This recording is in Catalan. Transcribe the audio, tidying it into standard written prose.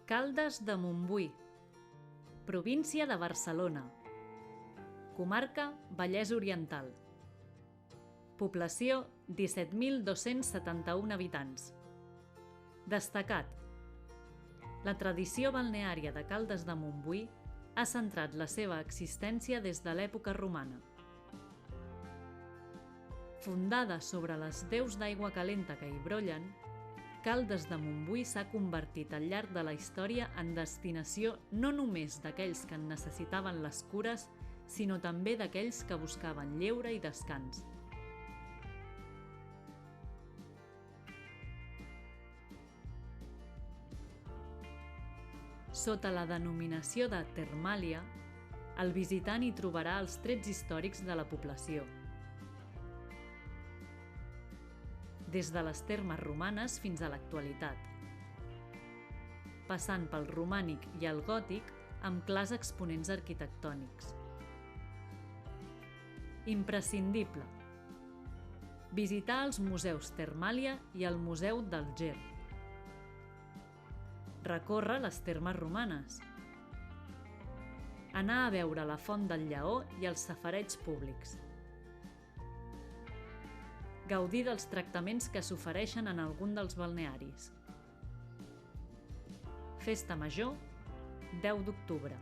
Caldes de Montbui, província de Barcelona, comarca Vallès Oriental. Població 17.271 habitants. Destacat: la tradició balneària de Caldes de Montbui ha centrat la seva existència des de l'època romana. Fundada sobre les deus d'aigua calenta que hi brollen, Caldes de Montbui s'ha convertit al llarg de la història en destinació no només d'aquells que en necessitaven les cures, sinó també d'aquells que buscaven lleure i descans. Sota la denominació de Termàlia, el visitant hi trobarà els trets històrics de la població. Des de les termes romanes fins a l'actualitat, passant pel romànic i el gòtic amb clars exponents arquitectònics. Imprescindible: visitar els museus Termàlia i el Museu del Ger. Recórrer les termes romanes. Anar a veure la Font del Lleó i els safareigs públics. Gaudir dels tractaments que s'ofereixen en algun dels balnearis. Festa Major, 10 d'octubre.